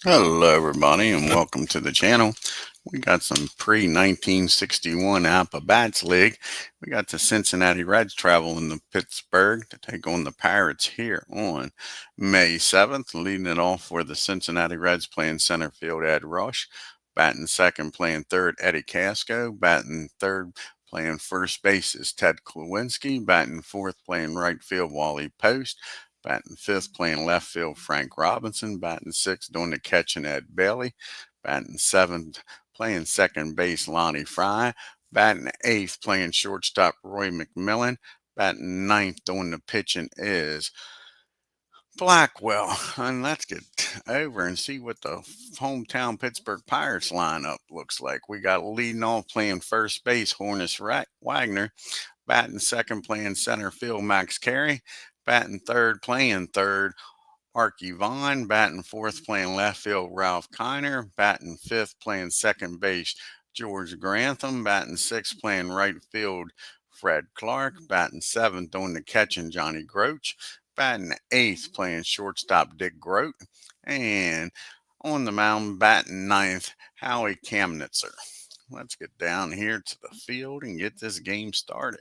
Hello, everybody, and welcome to the channel. We got some pre-1961 Apba Bats League. We got the Cincinnati Reds traveling to Pittsburgh to take on the Pirates here on May 7th. Leading it off for the Cincinnati Reds playing center field, Ed Rush. Batting second, playing third, Eddie Casco. Batting third, playing first base is Ted Klawinski. Batting fourth, playing right field, Wally Post. Batting fifth, playing left field, Frank Robinson. Batting sixth, doing the catching, Ed Bailey. Batting seventh, playing second base, Lonnie Fry. Batting eighth, playing shortstop, Roy McMillan. Batting ninth, doing the pitching is Blackwell. And let's get over and see what the hometown Pittsburgh Pirates lineup looks like. We got leading off playing first base, Honus Wagner. Batting second, playing center field, Max Carey. Batting third, playing third, Arky Vaughn. Batting fourth, playing left field, Ralph Kiner. Batting fifth, playing second base, George Grantham. Batting sixth, playing right field, Fred Clark. Batting seventh, doing the catching, Johnny Groach. Batting eighth, playing shortstop, Dick Groat. And on the mound, batting ninth, Howie Kamnitzer. Let's get down here to the field and get this game started.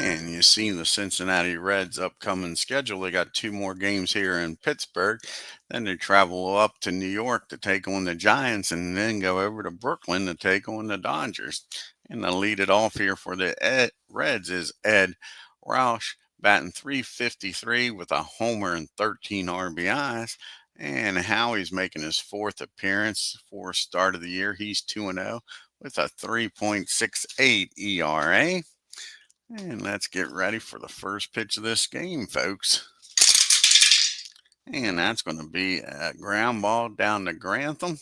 And you see the Cincinnati Reds upcoming schedule. They got two more games here in Pittsburgh. Then they travel up to New York to take on the Giants and then go over to Brooklyn to take on the Dodgers. And the lead it off here for the Reds is Ed Roush, batting .353 with a homer and 13 RBIs. And Howie's making his fourth appearance for start of the year. He's 2-0 with a 3.68 ERA. And let's get ready for the first pitch of this game, folks. And that's going to be a ground ball down to Grantham.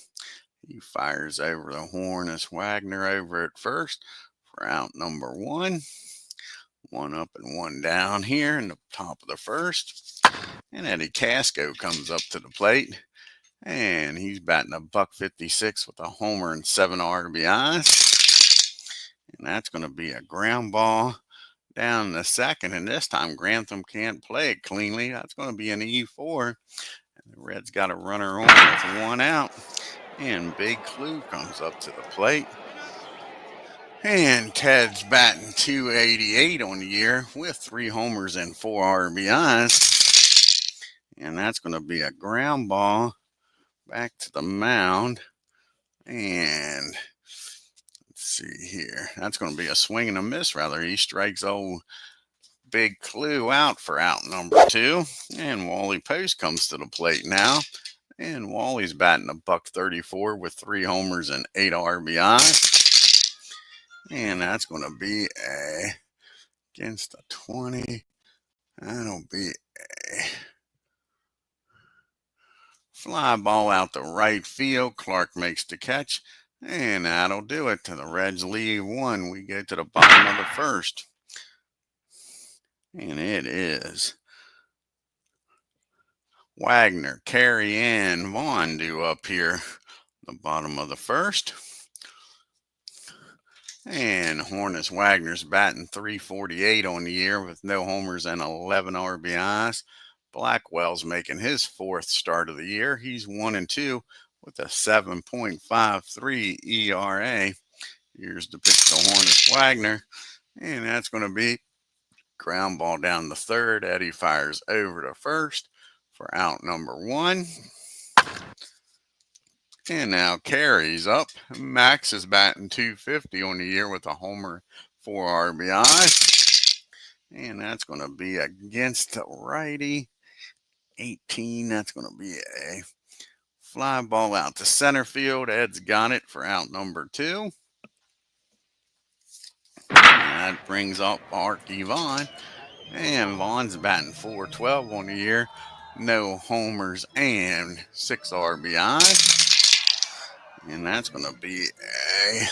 He fires over the horn as Wagner over at first for out number one. One up and one down here in the top of the first. And Eddie Casco comes up to the plate. And he's batting a .156 with a homer and 7 RBIs. And that's going to be a ground ball down the second, and this time Grantham can't play it cleanly. That's going to be an E4. And the Reds got a runner on with one out. And Big Clue comes up to the plate. And Ted's batting .288 on the year with 3 homers and 4 RBIs. And that's going to be a ground ball back to the mound. And let's see here. That's going to be a swing and a miss, rather. He strikes old Big Clue out for out number 2. And Wally Post comes to the plate now. And Wally's batting a .134 with 3 homers and 8 RBIs. And that's going to be against a 20. That'll be a fly ball out to right field. Clark makes the catch. And that'll do it. To the Reds lead 1. We get to the bottom of the first. And it is Wagner, Carey, and Vaughn due up here the bottom of the first. And Honus Wagner's batting .348 on the year with no homers and 11 RBIs. Blackwell's making his 4th start of the year. He's 1-2 with a 7.53 ERA. Here's the pitch to Honus Wagner. And that's going to be ground ball down the third. Eddie fires over to first for out number 1. And now Carey's up. Max is batting .250 on the year with a homer, 4 RBIs. And that's going to be against the righty. 18. That's going to be a fly ball out to center field. Ed's got it for out number 2. And that brings up Arky Vaughn. And Vaughn's batting .412 on the year. No homers and 6 RBIs. And that's going to be a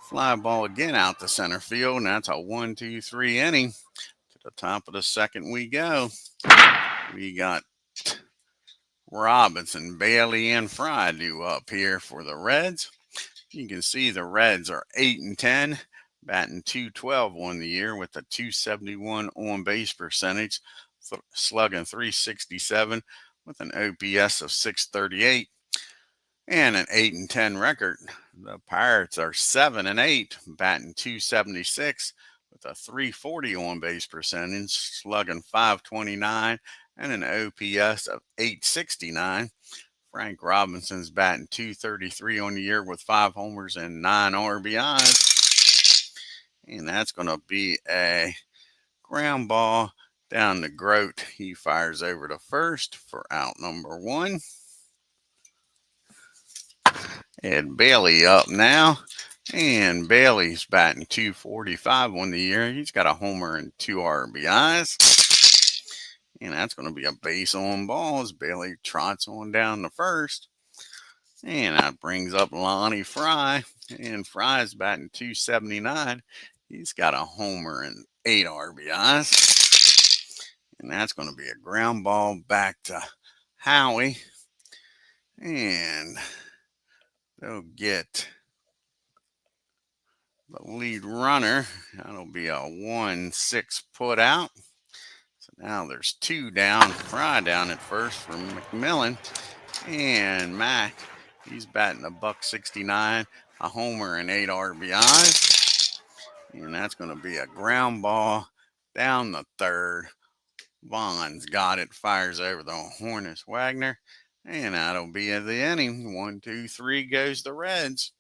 Fly ball again out to center field, and that's a 1-2-3 inning. To the top of the second we go. We got Robinson, Bailey, and Fry due up here for the Reds. You can see the Reds are 8-10, batting .212 on the year with a .271 on base percentage, slugging .367 with an OPS of .638 and an 8-10 record. The Pirates are 7-8, batting .276 with a .340 on base percentage, slugging .529 and an OPS of .869. Frank Robinson's batting .233 on the year with 5 homers and 9 RBIs. And that's going to be a ground ball down the Grote. He fires over to first for out number 1. And Bailey up now. And Bailey's batting .245 on the year. He's got a homer and 2 RBIs. And that's going to be a base on ball as Bailey trots on down to first. And that brings up Lonnie Fry. And Fry's batting .279. He's got a homer and 8 RBIs. And that's going to be a ground ball back to Howie. And they'll get the lead runner. That'll be a 1-6 put out. So now there's 2 down. Fry down at first for McMillan. And Mac, he's batting a .169, a homer and 8 RBIs. And that's going to be a ground ball down the third. Vaughn's got it, fires over the Hornets Wagner. And that'll be the inning. 1-2-3 goes the Reds.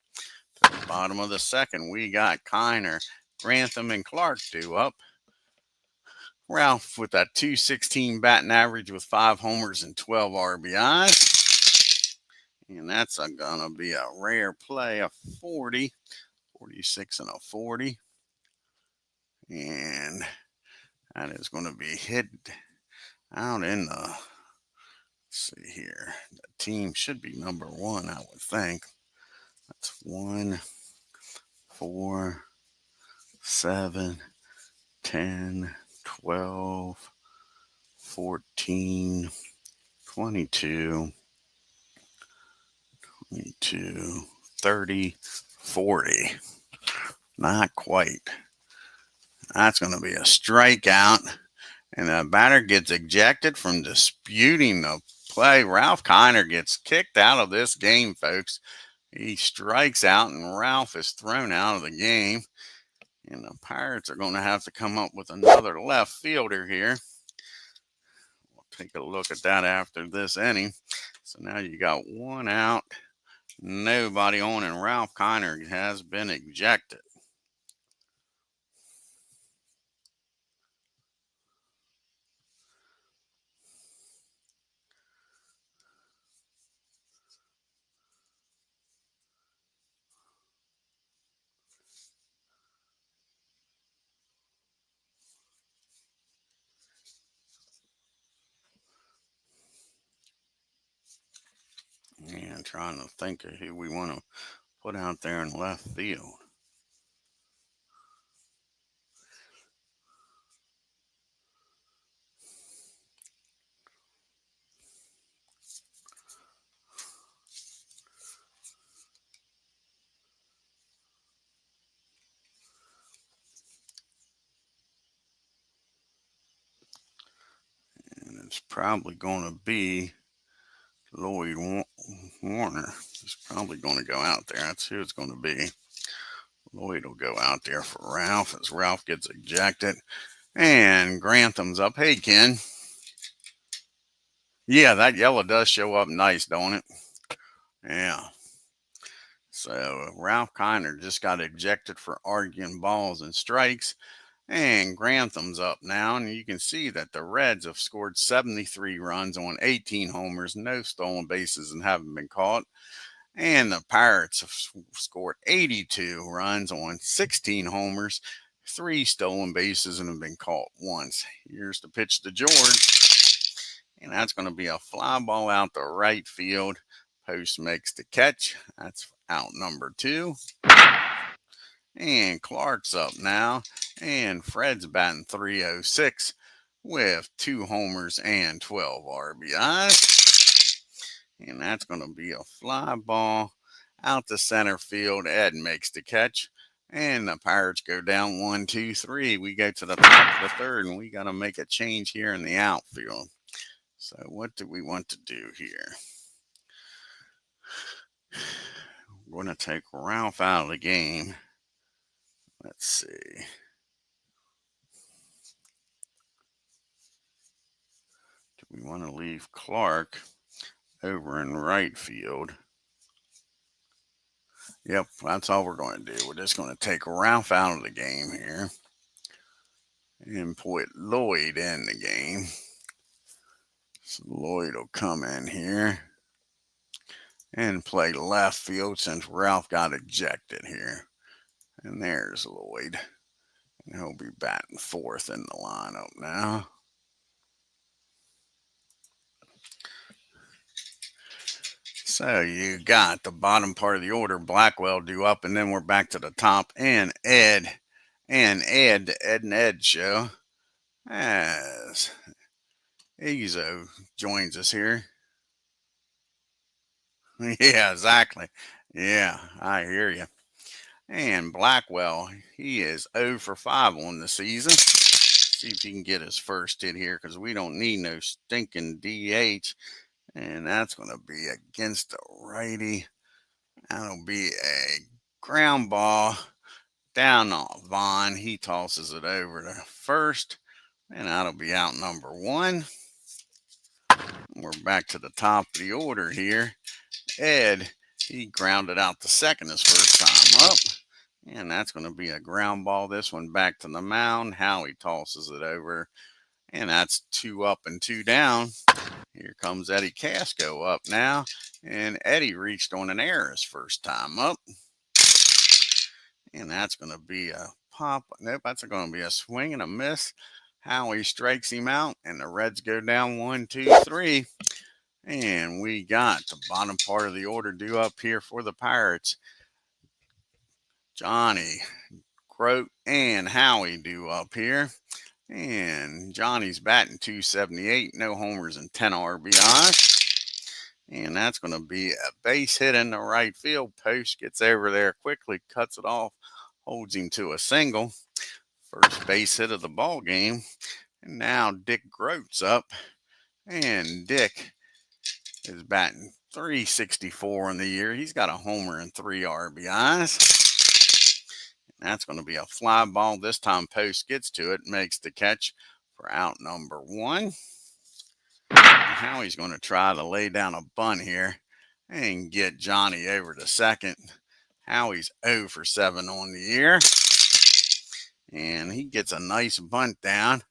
To the bottom of the second, we got Kiner, Grantham, and Clark due up. Ralph with that .216 batting average with 5 homers and 12 RBIs. And that's going to be a rare play, a 40, 46 and a 40. And that is going to be hit out in the, let's see here. The team should be number 1, I would think. That's 1, 4, 7, 10, 12, 14, 22, 22, 30, 40. Not quite. That's going to be a strikeout. And the batter gets ejected from disputing the play. Ralph Kiner gets kicked out of this game, folks. He strikes out, and Ralph is thrown out of the game. And the Pirates are going to have to come up with another left fielder here. We'll take a look at that after this inning. So now you got 1 out, nobody on, and Ralph Kiner has been ejected. And trying to think of who we want to put out there in left field. And it's probably going to be Lloyd Warner. He's probably going to go out there. That's who it's going to be. Lloyd will go out there for Ralph as Ralph gets ejected. And Grantham's up. Hey, Ken. Yeah, that yellow does show up nice, don't it? Yeah. So Ralph Kiner just got ejected for arguing balls and strikes. And Grantham's up now, and you can see that the Reds have scored 73 runs on 18 homers, no stolen bases, and haven't been caught. And the Pirates have scored 82 runs on 16 homers, 3 stolen bases, and have been caught once. Here's the pitch to George. And that's going to be a fly ball out to right field. Post makes the catch. That's out number 2. And Clark's up now. And Fred's batting .306 with 2 homers and 12 RBIs. And that's going to be a fly ball out to center field. Ed makes the catch. And the Pirates go down 1, 2, 3. We go to the top of the third, and we got to make a change here in the outfield. So what do we want to do here? We're going to take Ralph out of the game. Let's see. Do we want to leave Clark over in right field? Yep, that's all we're going to do. We're just going to take Ralph out of the game here and put Lloyd in the game. So Lloyd will come in here and play left field since Ralph got ejected here. And there's Lloyd. And he'll be batting fourth in the lineup now. So you got the bottom part of the order, Blackwell due up, and then we're back to the top. And Ed, the Ed and Ed show, as Ezo joins us here. Yeah, exactly. Yeah, I hear you. And Blackwell, he is 0 for 5 on the season. See if he can get his first hit here, because we don't need no stinking DH. And that's going to be against the righty. That'll be a ground ball down off Vaughn. He tosses it over to first. And that'll be out number 1. We're back to the top of the order here. Ed, he grounded out the second his first time up. And that's going to be a ground ball. This one back to the mound. Howie tosses it over. And that's 2 up and 2 down. Here comes Eddie Casco up now. And Eddie reached on an error his first time up. And that's going to be a pop. Nope, that's going to be a swing and a miss. Howie strikes him out. And the Reds go down 1, 2, 3. And we got the bottom part of the order due up here for the Pirates. Johnny, Grote, and Howie due up here. And Johnny's batting .278, no homers and 10 RBIs. And that's going to be a base hit in the right field. Post gets over there quickly, cuts it off, holds him to a single. First base hit of the ball game. And now Dick Grote's up. And Dick is batting .364 in the year. He's got a homer and 3 RBIs. That's going to be a fly ball. This time Post gets to it, makes the catch for out number 1. Howie's going to try to lay down a bunt here and get Johnny over to second. Howie's 0 for 7 on the year. And he gets a nice bunt down.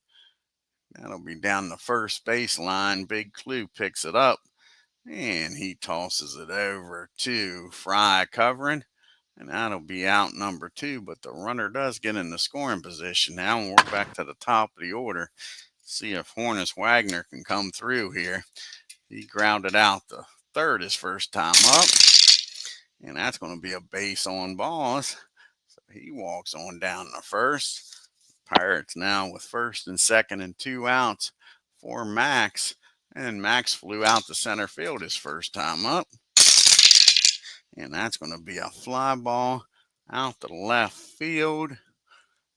That'll be down the first baseline. Big Clue picks it up. And he tosses it over to Fry covering. And that'll be out number 2, but the runner does get in the scoring position now. And we're back to the top of the order. See if Hornus Wagner can come through here. He grounded out the third his first time up. And that's going to be a base on balls. So he walks on down to first. Pirates now with first and second and 2 outs for Max. And Max flew out to center field his first time up. And that's going to be a fly ball out to left field.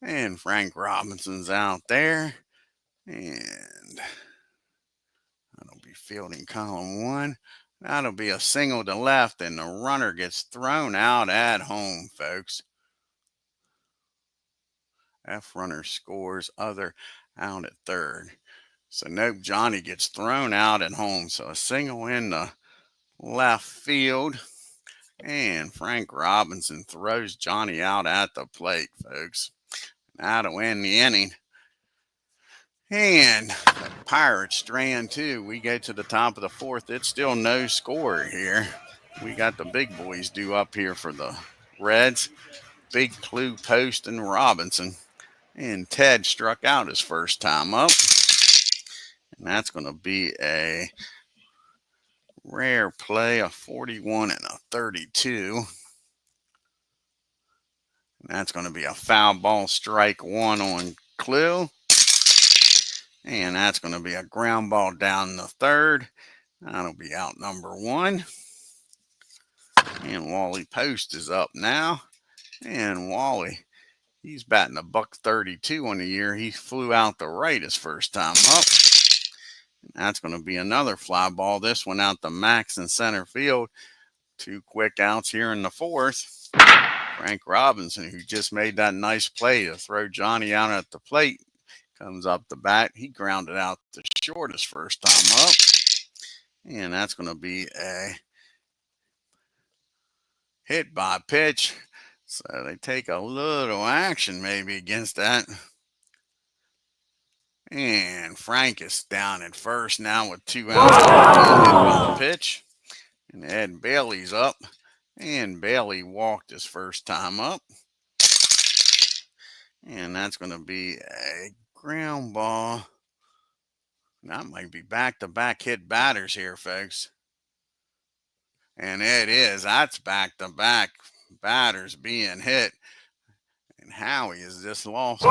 And Frank Robinson's out there. And that'll be fielding column 1. That'll be a single to left, and the runner gets thrown out at home, folks. F runner scores, other out at third. So nope, Johnny gets thrown out at home. So a single in the left field. And Frank Robinson throws Johnny out at the plate, folks. That'll end the inning. And the Pirates strand 2. We go to the top of the 4th. It's still no score here. We got the big boys due up here for the Reds. Big Clue, Post, and Robinson. And Ted struck out his first time up. And that's going to be a rare play, a 41 and a 32. That's going to be a foul ball, strike one on Clue. And that's going to be a ground ball down the third. That'll be out number one. And Wally Post is up now. And Wally, he's batting a .132 on the year. He flew out the right his first time up. And that's going to be another fly ball. This one out to Max in center field. 2 quick outs here in the fourth. Frank Robinson, who just made that nice play to throw Johnny out at the plate, comes up the bat. He grounded out to short his first time up. And that's going to be a hit by pitch. So they take a little action maybe against that. And Frank is down at first now with 2 outs. Hit by pitch. And Ed Bailey's up. And Bailey walked his first time up. And that's going to be a ground ball. That might be back-to-back hit batters here, folks. And it is. That's back-to-back batters being hit. And Howie has just lost.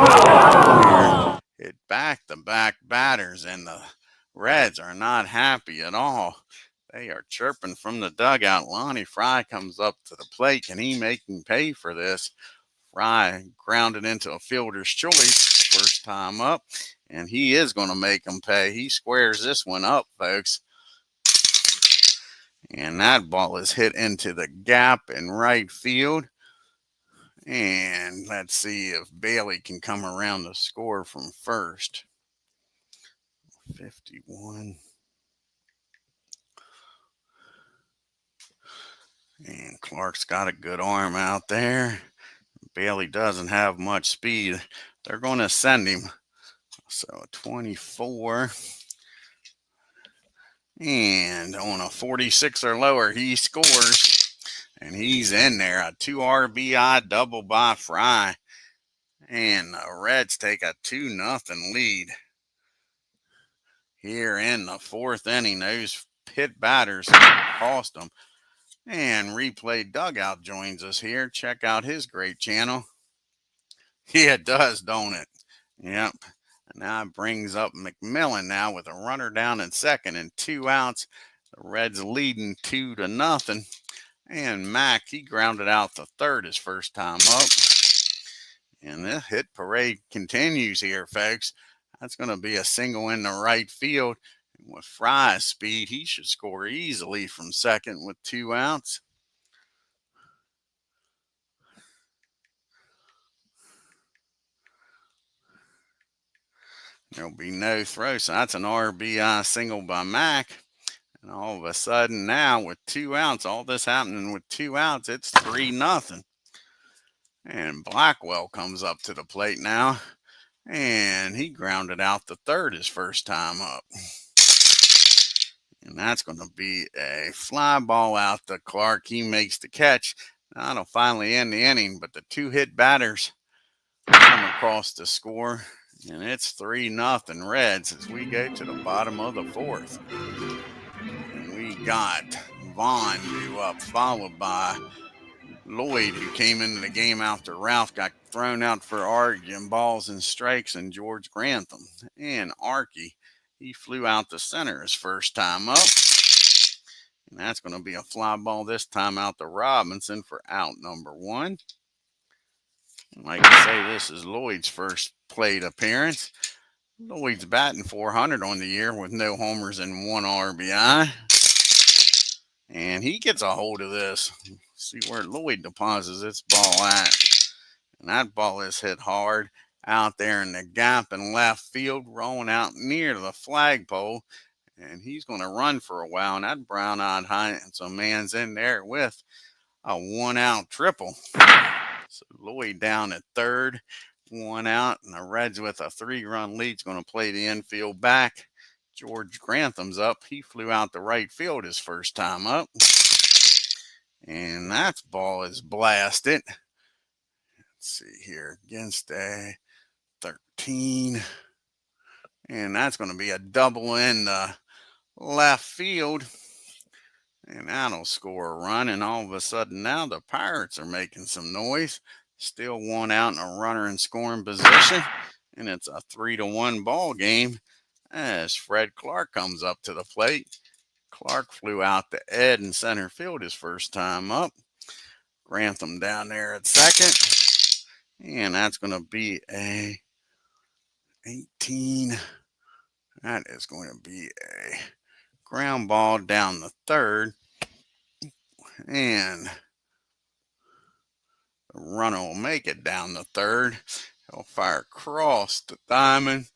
Hit back-to-back batters, and the Reds are not happy at all. They are chirping from the dugout. Lonnie Fry comes up to the plate. Can he make him pay for this? Fry grounded into a fielder's choice first time up, and he is going to make him pay. He squares this one up, folks. And that ball is hit into the gap in right field. And let's see if Bailey can come around to score from first. 51. And Clark's got a good arm out there. Bailey doesn't have much speed. They're going to send him. So 24. And on a 46 or lower, he scores. And he's in there. A 2 RBI double by Fry. And the Reds take a 2-0 lead. Here in the fourth inning, those hit batters cost them. And Replay Dugout joins us here. Check out his great channel. Yeah, it does, don't it? Yep. And now it brings up McMillan now with a runner down in second and 2 outs. The Reds leading 2-0. And Mack, he grounded out the third his first time up. And the hit parade continues here, folks. That's going to be a single in the right field. And with Fry's speed, he should score easily from second with 2 outs. There'll be no throw, so that's an RBI single by Mack. And all of a sudden now with 2 outs, all this happening with 2 outs, it's 3-0. And Blackwell comes up to the plate now. And he grounded out the third his first time up. And that's going to be a fly ball out to Clark. He makes the catch. That'll finally end the inning, but the 2 hit batters come across the score. And it's 3-0 Reds as we go to the bottom of the fourth. And we got Vaughn due up, followed by Lloyd, who came into the game after Ralph got thrown out for arguing balls and strikes, and George Grantham. And Archie, he flew out to center his first time up. And that's going to be a fly ball this time out to Robinson for out number 1. And like I say, this is Lloyd's first plate appearance. Lloyd's batting .400 on the year with no homers and 1 RBI. And he gets a hold of this. See where Lloyd deposits its ball at. And that ball is hit hard out there in the gap in left field, rolling out near the flagpole. And he's going to run for a while. And that brown-eyed handsome man's in there with a 1-out triple. So Lloyd down at third, 1 out. And the Reds with a 3-run lead is going to play the infield back. George Grantham's up. He flew out the right field his first time up. And that ball is blasted. Let's see here. Against a 13. And that's going to be a double in the left field. And that'll score a run. And all of a sudden now the Pirates are making some noise. Still one out and a runner in scoring position. And it's a 3-1 ball game as Fred Clark comes up to the plate. Clark flew out to Ed in center field his first time up. Grantham down there at second. And that's going to be a 18. That is going to be a ground ball down the third. And the runner will make it down the third. He'll fire across the diamond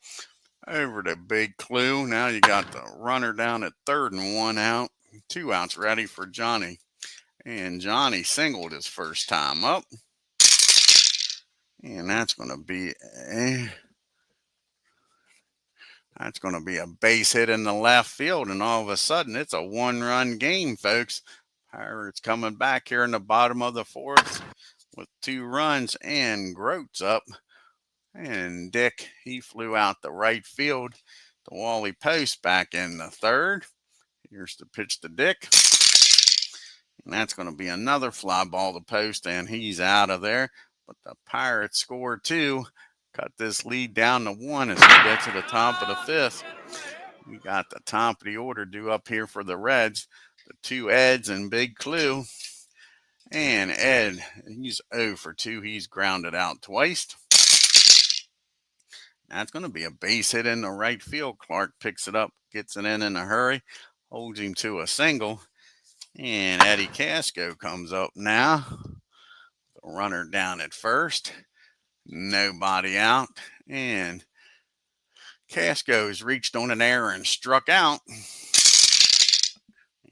over to Big Clue. Now you got the runner down at third and one out. 2 outs ready for Johnny. And Johnny singled his first time up. And that's going to be a base hit in the left field. And all of a sudden, it's a 1-run game, folks. Pirates coming back here in the bottom of the fourth with 2 runs, and Grote's up. And Dick, he flew out the right field. The Wally Post back in the third. Here's the pitch to Dick. And that's going to be another fly ball to Post, and he's out of there. But the Pirates score 2. Cut this lead down to 1 as we get to the top of the 5th. We got the top of the order due up here for the Reds. The 2 Eds and Big Clue. And Ed, he's 0 for 2. He's grounded out twice. That's going to be a base hit in the right field. Clark picks it up, gets it in a hurry, holds him to a single. And Eddie Casco comes up now. The runner down at first. Nobody out. And Casco's reached on an error and struck out.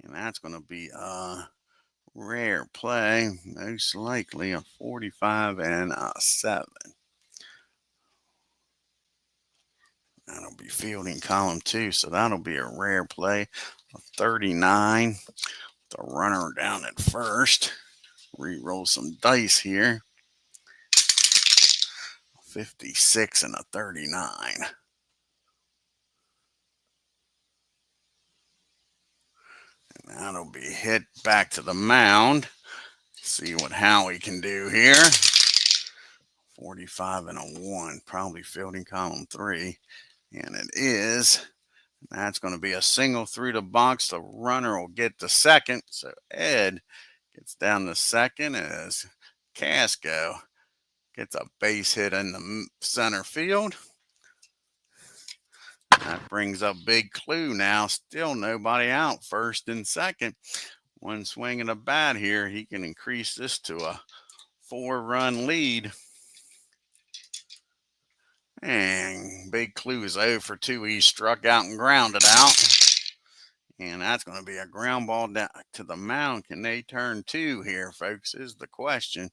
And that's going to be a rare play. Most likely a 45 and a 7. That'll be fielding column 2. So that'll be a rare play. A 39. The runner down at first. Re-roll some dice here. 56 and a 39. And that'll be hit back to the mound. See what Howie can do here. 45 and a 1. Probably fielding column 3. And it is. That's going to be a single through the box. The runner will get to second. So Ed gets down to second as Casco gets a base hit in the center field. That brings up Big Clue now. Still nobody out. First and second. One swing and a bat here. He can increase this to a 4-run lead. And Big Clue is 0 for 2. He struck out and grounded out. And that's going to be a ground ball down to the mound. Can they turn 2 here, folks, is the question.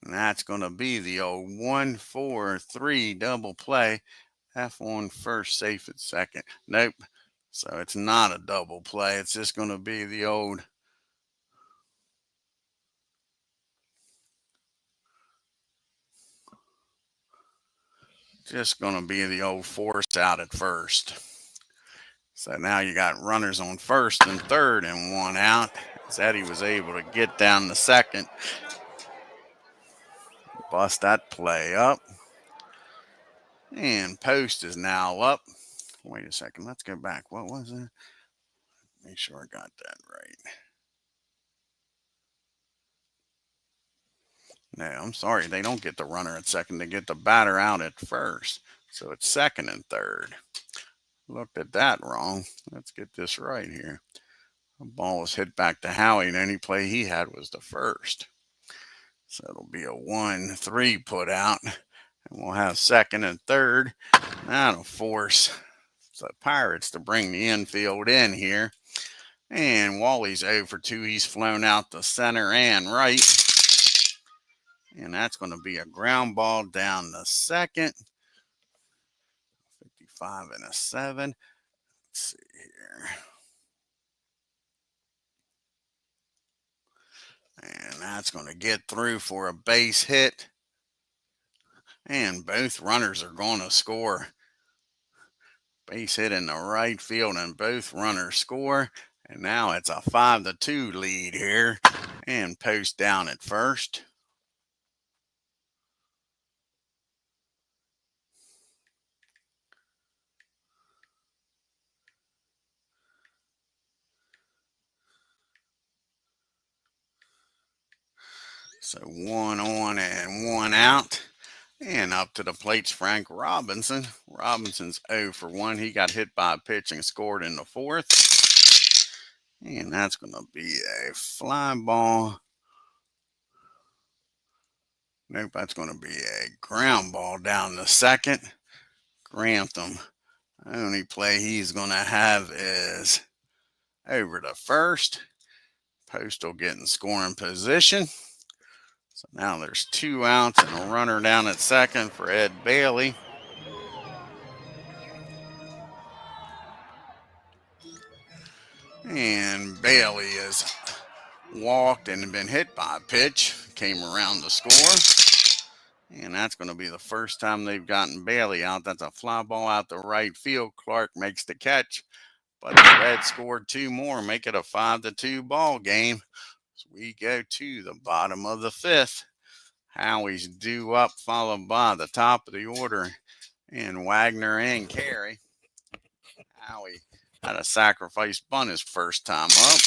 And that's going to be the old 1-4-3 double play. F on first, safe at second. Nope. So it's not a double play. It's just going to be the old force out at first. So now you got runners on first and third and 1 out. As Eddie was able to get down the second. Bust that play up. And Post is now up. Wait a second. Let's go back. What was it? Make sure I got that right. No, I'm sorry. They don't get the runner at second. They get the batter out at first. So it's second and third. Looked at that wrong. Let's get this right here. The ball was hit back to Howie, and any play he had was the first. So it'll be a 1-3 put out. And we'll have second and third. That'll force the Pirates to bring the infield in here. And Wally's 0 for 2. He's flown out to center and right. And that's going to be a ground ball down the second. 55 and a 7. Let's see here. And that's going to get through for a base hit. And both runners are going to score. Base hit in the right field, and both runners score. And now it's a 5-2 lead here. and post down at first. So 1 on and 1 out. And up to the plate's Frank Robinson. Robinson's 0 for 1. He got hit by a pitch and scored in the 4th. And that's going to be a fly ball. Nope, that's going to be a ground ball down the 2nd. Grantham, the only play he's going to have is over to 1st. Postal getting scoring position. So now there's 2 outs and a runner down at 2nd for Ed Bailey. And Bailey has walked and been hit by a pitch. Came around to score. And that's going to be the first time they've gotten Bailey out. That's a fly ball out the right field. Clark makes the catch. But the Reds scored 2 more, make it a 5-2 ball game. So we go to the bottom of the 5th. Howie's due up, followed by the top of the order and Wagner and Carey. Howie had a sacrifice bunt his first time up.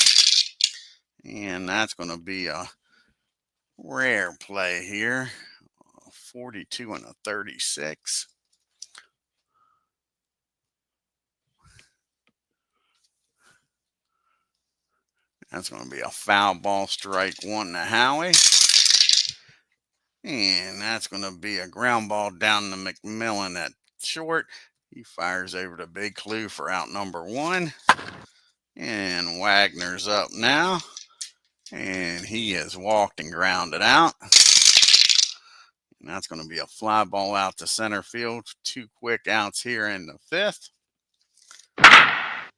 And that's going to be a rare play here. 42 and a 36. That's going to be a foul ball, strike 1 to Howie. And that's going to be a ground ball down to McMillan at short. He fires over to Big Clue for out number 1. And Wagner's up now. And he has walked and grounded out. And that's going to be a fly ball out to center field. 2 quick outs here in the 5th.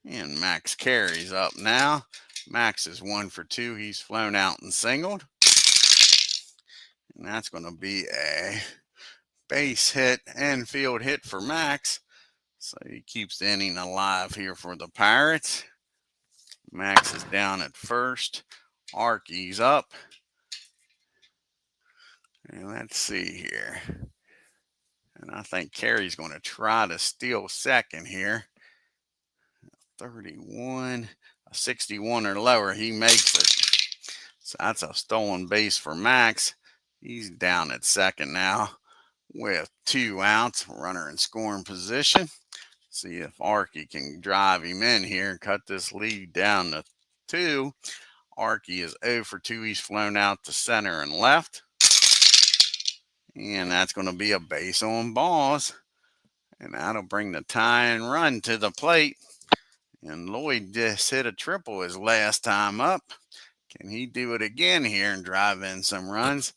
And Max Carey's up now. Max is 1 for 2. He's flown out and singled. And that's going to be a base hit and field hit for Max. So he keeps the inning alive here for the Pirates. Max is down at first. Arky's up. And let's see here. And I think Carey's going to try to steal second here. 31, a 61 or lower, he makes it. So that's a stolen base for Max. He's down at second now with 2 outs, runner in scoring position. See if Arky can drive him in here and cut this lead down to 2. Arky is 0 for 2. He's flown out to center and left. And that's going to be a base on balls. And that'll bring the tying run to the plate. And Lloyd just hit a triple his last time up. Can he do it again here and drive in some runs?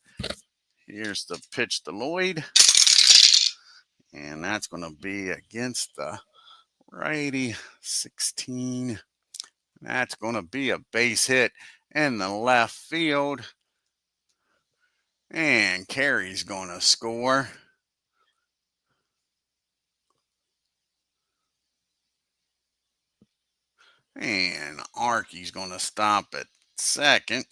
Here's the pitch to Lloyd. And that's going to be against the righty, 16. That's going to be a base hit in the left field. And Carey's going to score. And Arky's going to stop at second.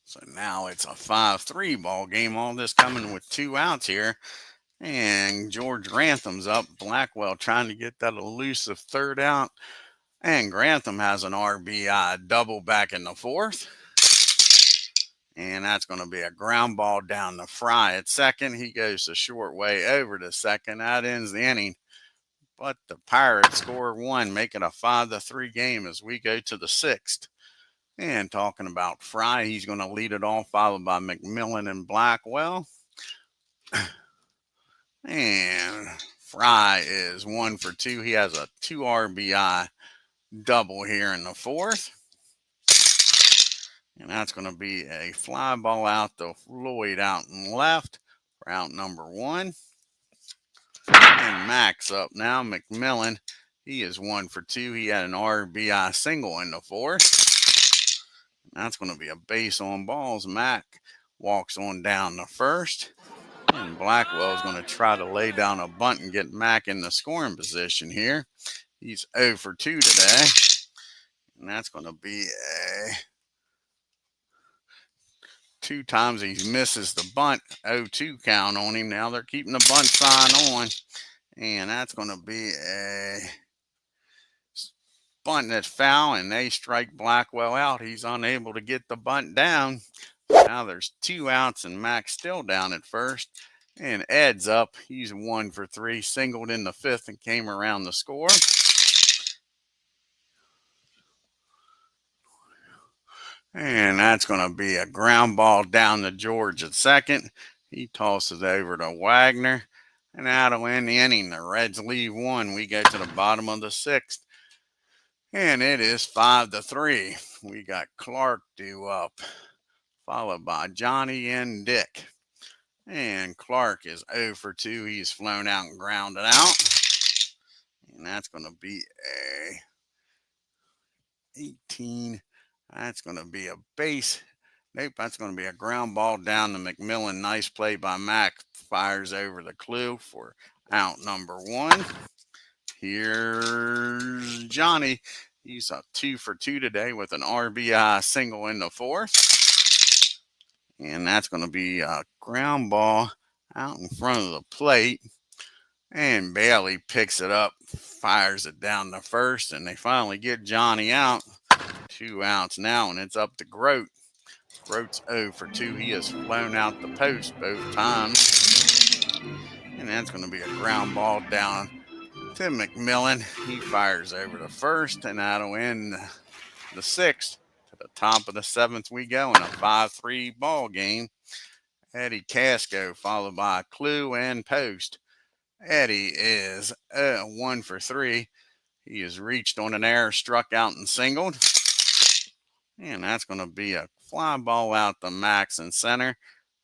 So now it's a 5-3 ball game. All this coming with 2 outs here. And George Grantham's up. Blackwell trying to get that elusive 3rd out. And Grantham has an RBI double back in the 4th. And that's going to be a ground ball down to Fry at second. He goes the short way over to second. That ends the inning. But the Pirates score 1, make it a 5-3 game as we go to the 6th. And talking about Fry, he's going to lead it off, followed by McMillan and Blackwell. And Fry is 1 for 2. He has a 2 RBI double here in the 4th. And that's going to be a fly ball out to Lloyd out and left for out number 1. And Max up now. McMillan, he is 1 for 2. He had an RBI single in the 4th. And that's going to be a base on balls. Mac walks on down to first. And Blackwell is going to try to lay down a bunt and get Mac in the scoring position here. He's 0 for 2 today. And that's going to be 2 times he misses the bunt. 0-2 count on him. Now they're keeping the bunt sign on. And that's going to be a bunt that's foul, and they strike Blackwell out. He's unable to get the bunt down. Now there's 2 outs, and Mac's still down at first. And Ed's up. He's 1 for 3, singled in the 5th and came around the score. And that's going to be a ground ball down to George at second. He tosses over to Wagner. And that'll end the inning. The Reds leave 1. We get to the bottom of the 6th. And it is 5-3. We got Clark due up, followed by Johnny and Dick. And Clark is 0 for 2. He's flown out and grounded out. And that's going to be a 18. That's going to be a base. Nope, that's going to be a ground ball down to McMillan. Nice play by Mac. Fires over the clue for out number 1. Here's Johnny. He's a 2 for 2 today with an RBI single in the 4th. And that's going to be a ground ball out in front of the plate. And Bailey picks it up, fires it down the first, and they finally get Johnny out. 2 outs now, and it's up to Grote. Grote's 0 for 2. He has flown out the post both times. And that's going to be a ground ball down to McMillan. He fires over the first, and that'll end the 6th. To the top of the 7th we go in a 5-3 ball game. Eddie Casco followed by Clue and Post. Eddie is 1 for 3. He has reached on an error, struck out, and singled. And that's going to be a fly ball out to Max in center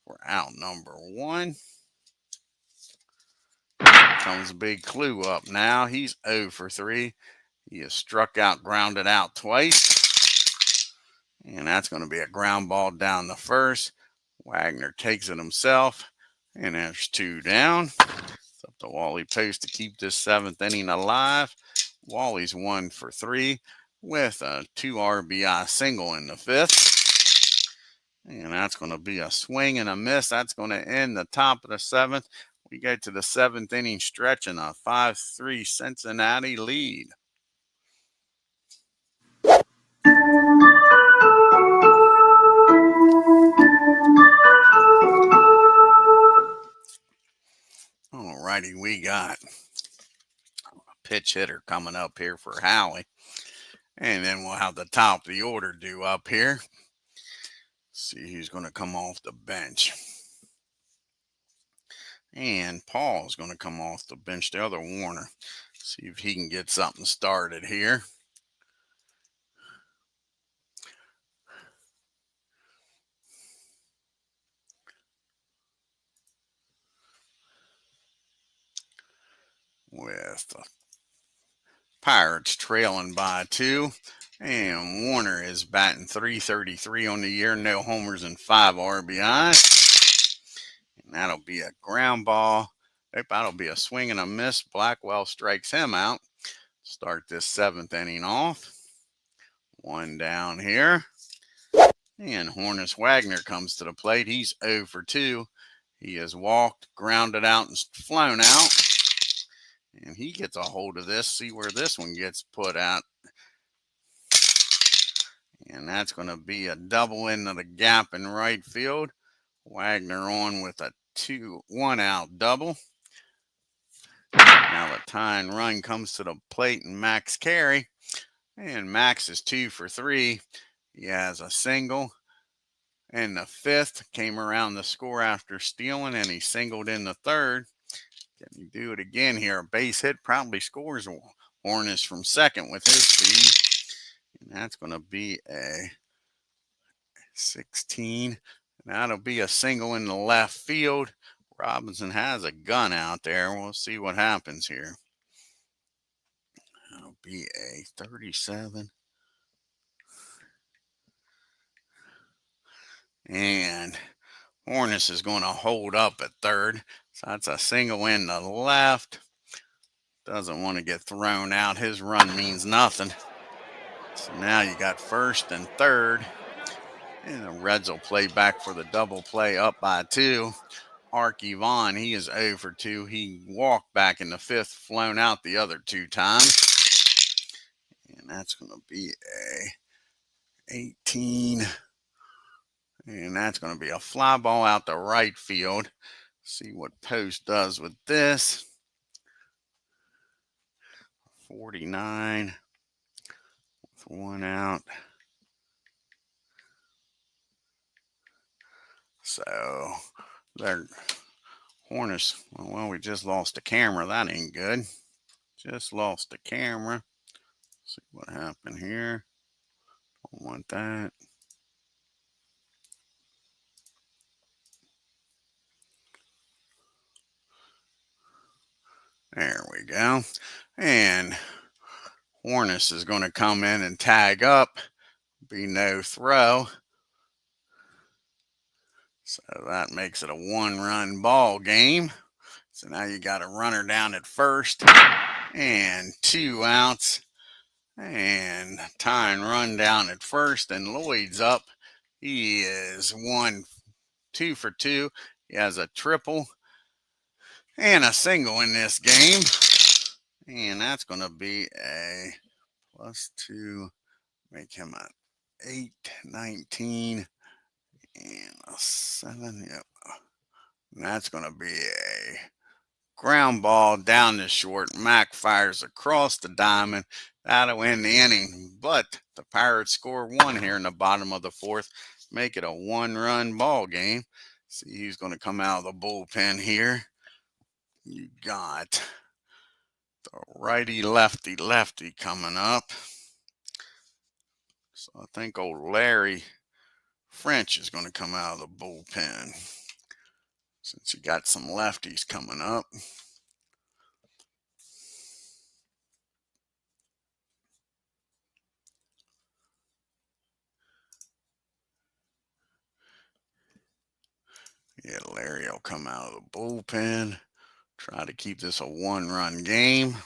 for out number 1. Comes Big Clue up now. He's 0 for 3. He has struck out, grounded out twice. And that's going to be a ground ball down the first. Wagner takes it himself. And there's 2 down. It's up to Wally Post to keep this 7th inning alive. Wally's 1 for 3 with a 2 RBI single in the 5th. And that's going to be a swing and a miss. That's going to end the top of the 7th. We get to the 7th inning stretch in a 5-3 Cincinnati lead. All righty, we got a pitch hitter coming up here for Howie. And then we'll have the top of the order due up here. See who's going to come off the bench. And Paul's going to come off the bench, the other Warner. See if he can get something started here. With the Pirates trailing by 2. And Warner is batting .333 on the year. No homers and 5 RBIs. And that'll be a ground ball. That'll be a swing and a miss. Blackwell strikes him out. Start this 7th inning off. 1 down here. And Hornus Wagner comes to the plate. He's 0 for 2. He has walked, grounded out, and flown out. And he gets a hold of this. See where this one gets put out. And that's going to be a double into the gap in right field. Wagner on with a 1 out double. Now the tying run comes to the plate and Max Carey. And Max is 2 for 3. He has a single. And the 5th came around the score after stealing, and he singled in the 3rd. Can he do it again here? A base hit probably scores Hornus from second with his speed. And that's going to be a 16. And that'll be a single in the left field. Robinson has a gun out there. We'll see what happens here. That'll be a 37. And Hornus is going to hold up at 3rd. So that's a single in the left. Doesn't want to get thrown out. His run means nothing. So now you got 1st and 3rd. And the Reds will play back for the double play, up by 2. Arky Vaughn, he is 0 for 2. He walked back in the 5th, flown out the other 2 times. And that's going to be a 18. And that's going to be a fly ball out to right field. See what Post does with this. 49 with 1 out. So their Hornets, well, we just lost the camera. That ain't good. Just lost the camera. See what happened here. Don't want that. There we go. And Hornets is going to come in and tag up. Be no throw. So that makes it a 1-run ball game. So now you got a runner down at first and 2 outs. And tying run down at first, and Lloyd's up. He is 2 for 2. He has a triple and a single in this game. And that's going to be a +2, make him an 8, 19, and a 7. Yep. And that's going to be a ground ball down the short. Mac fires across the diamond. That'll end the inning. But the Pirates score 1 here in the bottom of the 4th. Make it a 1-run ball game. See who's going to come out of the bullpen here. You got the righty-lefty coming up. So I think old Larry French is going to come out of the bullpen since you got some lefties coming up. Yeah, Larry will come out of the bullpen. Try to keep this a 1-run game.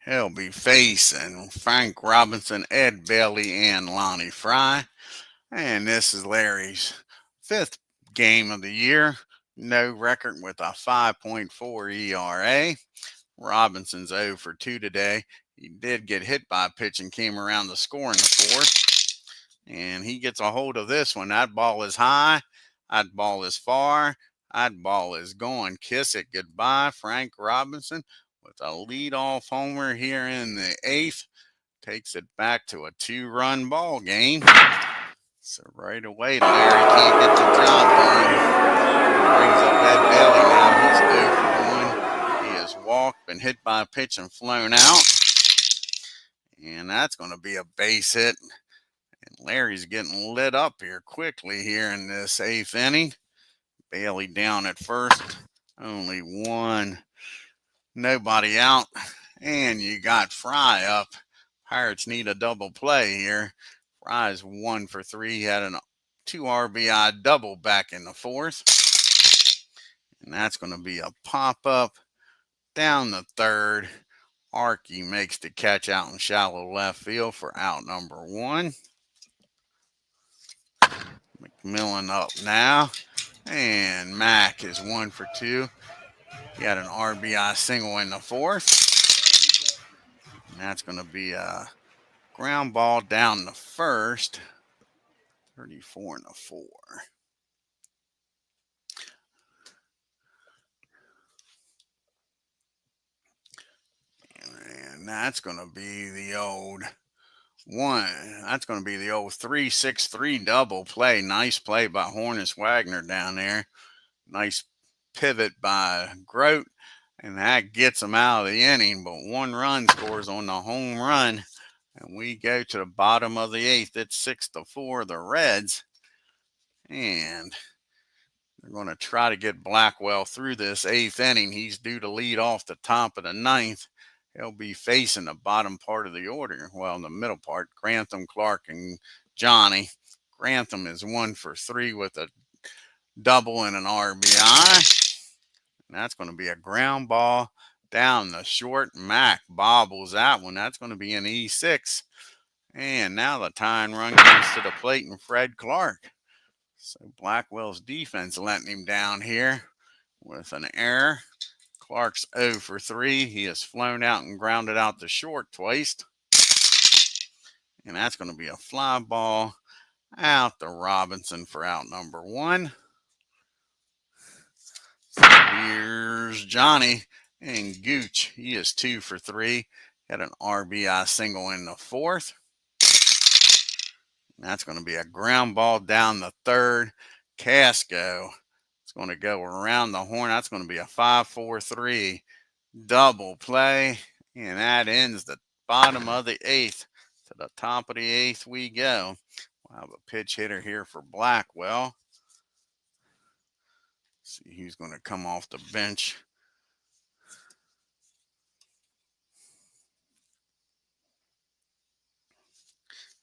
He'll be facing Frank Robinson, Ed Bailey, and Lonnie Fry. And this is Larry's 5th game of the year. No record with a 5.4 ERA. Robinson's 0 for 2 today. He did get hit by a pitch and came around to score in the 4th. And he gets a hold of this one. That ball is high. That ball is far. That ball is gone. Kiss it goodbye. Frank Robinson with a leadoff homer here in the 8th. Takes it back to a 2-run ball game. So right away, Larry can't get the job done. Brings up Ed Bailey now. He's 0 for 1. He has walked, been hit by a pitch, and flown out. And that's going to be a base hit. And Larry's getting lit up here quickly here in this 8th inning. Bailey down at first. Only 1. Nobody out. And you got Fry up. Pirates need a double play here. Fry's 1 for 3. He had a 2 RBI double back in the 4th. And that's going to be a pop-up down the 3rd. Arky makes the catch out in shallow left field for out number 1. McMillan up now. And Mac is 1 for 2. He had an RBI single in the 4th. And that's going to be a ground ball down the 1st. 34 and a 4. And that's going to be the old 3-6-3 double play. Nice play by Hornets Wagner down there. Nice pivot by Grote. And that gets them out of the inning. But 1 run scores on the home run. And we go to the bottom of the 8th. It's 6-4, the Reds. And they're going to try to get Blackwell through this 8th inning. He's due to lead off the top of the 9th. He'll be facing the bottom part of the order. Well, in the middle part, Grantham, Clark, and Johnny. Grantham is 1 for 3 with a double and an RBI. And that's going to be a ground ball down the short. Mac bobbles that one. That's going to be an E6. And now the tying run comes to the plate and Fred Clark. So Blackwell's defense letting him down here with an error. Clark's 0 for 3. He has flown out and grounded out the short twice. And that's going to be a fly ball out to Robinson for out number 1. So here's Johnny and Gooch. He is 2 for 3. Had an RBI single in the 4th. And that's going to be a ground ball down the 3rd. Casco. It's going to go around the horn. That's going to be a 5-4-3 double play. And that ends the bottom of the 8th. To the top of the 8th we go. We'll have a pitch hitter here for Blackwell. See who's going to come off the bench.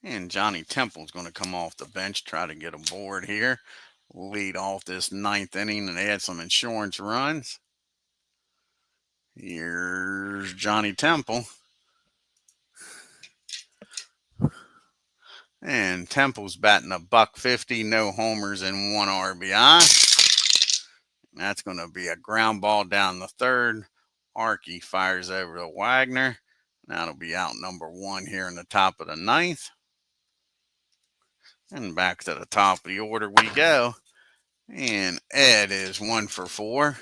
And Johnny Temple's going to come off the bench, try to get aboard here. Lead off this 9th inning and add some insurance runs. Here's Johnny Temple. And Temple's batting a $150, no homers and 1 RBI. And that's going to be a ground ball down the 3rd. Archie fires over to Wagner. That'll be out number 1 here in the top of the 9th. And back to the top of the order we go. And Ed is 1 for 4.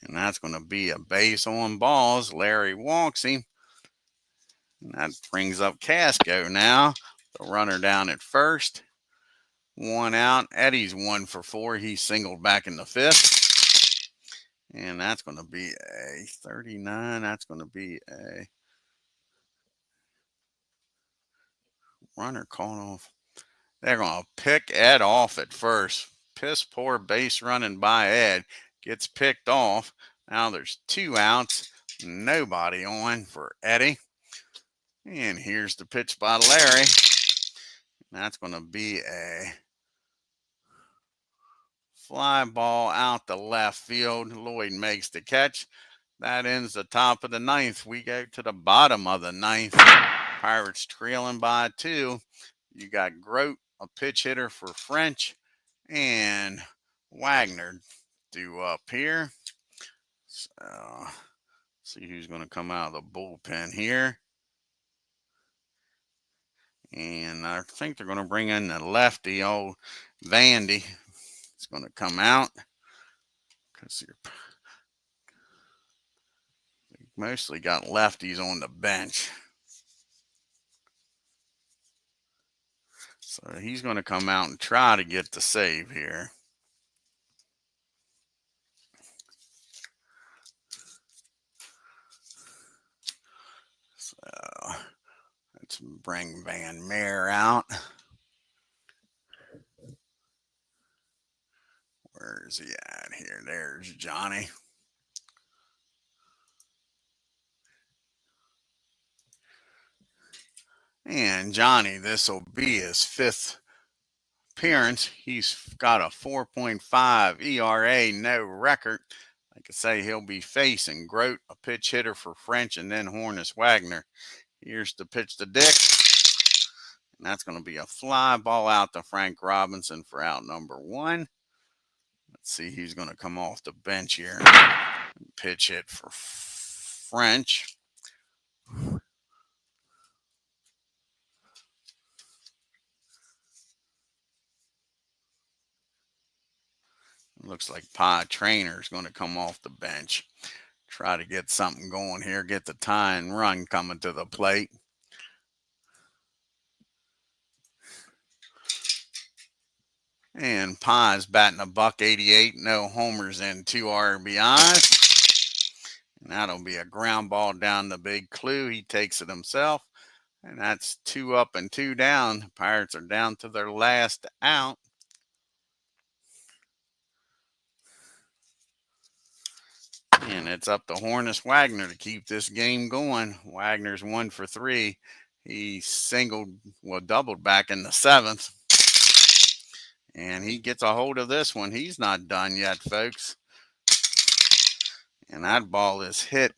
And that's going to be a base on balls. Larry walks him. And that brings up Casco now. The runner down at first. 1 out. Eddie's 1 for 4. He singled back in the 5th. And that's going to be a 39. That's going to be a runner caught off. They're going to pick Ed off at first. Piss poor base running by Ed. Gets picked off. Now there's 2 outs. Nobody on for Eddie. And here's the pitch by Larry. That's going to be a fly ball out the left field. Lloyd makes the catch. That ends the top of the 9th. We go to the bottom of the 9th. Pirates trailing by 2. You got Grote, a pitch hitter for French, and Wagner due up here. So, see who's going to come out of the bullpen here. And I think they're going to bring in the lefty, old Vandy. It's going to come out because you're mostly got lefties on the bench. So he's going to come out and try to get the save here. So let's bring Van Meer out. Where is he at here? There's Johnny. And Johnny, this will be his 5th appearance. He's got a 4.5 ERA, no record. Like I say, he'll be facing Grote, a pitch hitter for French, and then Hornus Wagner. Here's the pitch to Dick. And that's going to be a fly ball out to Frank Robinson for out number 1. Let's see who's going to come off the bench here and pitch it for French. Looks like Pie Trainer is going to come off the bench. Try to get something going here. Get the tie and run coming to the plate. And Pie's batting a $188. No homers and 2 RBIs. And that'll be a ground ball down the big clue. He takes it himself. And that's 2 up and 2 down. The Pirates are down to their last out. And it's up to Hornus Wagner to keep this game going. Wagner's 1 for 3. He doubled back in the 7th. And he gets a hold of this one. He's not done yet, folks. And that ball is hit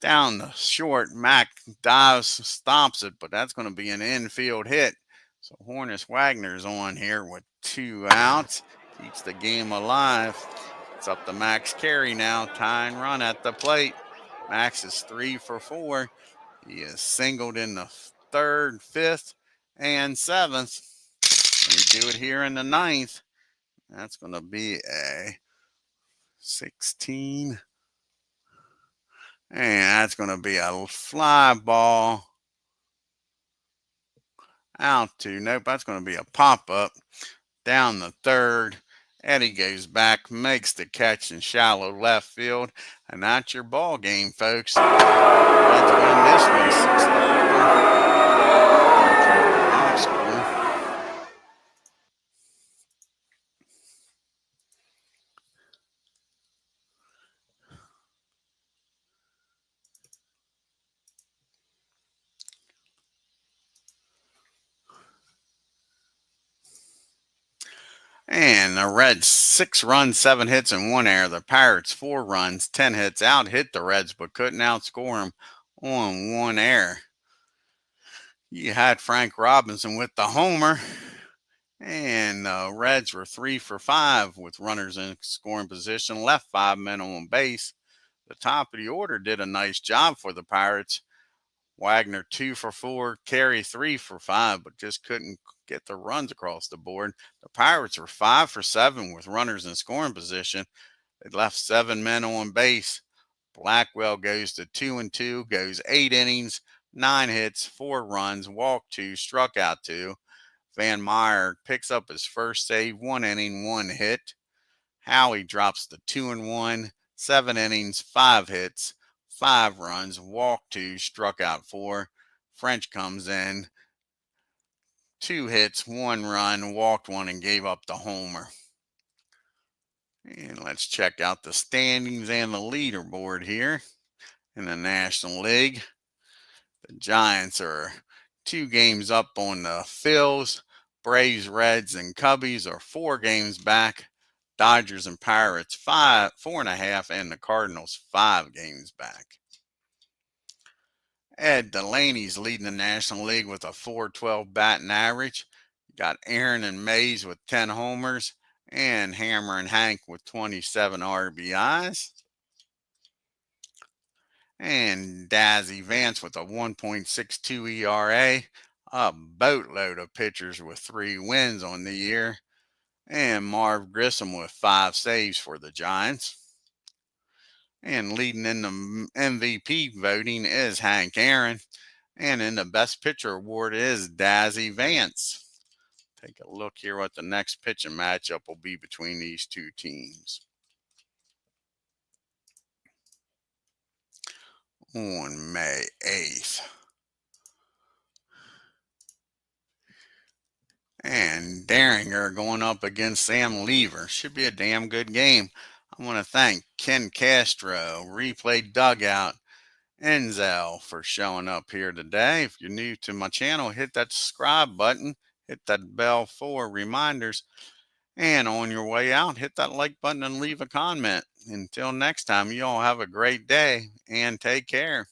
down the short. Mac dives, stomps it, but that's going to be an infield hit. So Hornus Wagner's on here with 2 outs. Keeps the game alive. It's up to Max Carey now. Tying run at the plate. Max is 3 for 4. He is singled in the 3rd, 5th, and 7th. Let me do it here in the 9th. That's going to be a 16. And that's going to be a fly ball out to, nope, that's going to be a pop-up down the 3rd. Eddie goes back, makes the catch in shallow left field, and that's your ball game, folks. Reds win this one 6-4. And the Reds 6 runs, 7 hits, and 1 error. The Pirates 4 runs, 10 hits, out hit the Reds, but couldn't outscore them on 1 error. You had Frank Robinson with the homer, and the Reds were 3 for 5 with runners in scoring position, left 5 men on base. The top of the order did a nice job for the Pirates. Wagner 2 for 4, Carey 3 for 5, but just couldn't get the runs across the board. The Pirates were 5 for 7 with runners in scoring position. They left 7 men on base. Blackwell goes to 2-2, goes 8 innings, 9 hits, 4 runs, walked 2, struck out 2. Van Meyer picks up his first save, 1 inning, 1 hit. Howie drops to 2-1, 7 innings, 5 hits, 5 runs, walked 2, struck out 4. French comes in, 2 hits, 1 run, walked 1, and gave up the homer. And let's check out the standings and the leaderboard here in the National League. The Giants are 2 games up on the Phils. Braves, Reds, and Cubbies are 4 games back. Dodgers and Pirates 4.5, and the Cardinals 5 games back. Ed Delaney's leading the National League with a .412 batting average. You got Aaron and Mays with 10 homers, and Hammer and Hank with 27 RBIs. And Dazzy Vance with a 1.62 ERA. A boatload of pitchers with 3 wins on the year. And Marv Grissom with 5 saves for the Giants. And leading in the MVP voting is Hank Aaron. And in the Best Pitcher Award is Dazzy Vance. Take a look here what the next pitching matchup will be between these 2 teams. On May 8th. And Daringer going up against Sam Lever. Should be a damn good game. I want to thank Ken Castro, Replay Dugout, Enzel for showing up here today. If you're new to my channel, hit that subscribe button, hit that bell for reminders, and on your way out, hit that like button and leave a comment. Until next time, you all have a great day and take care.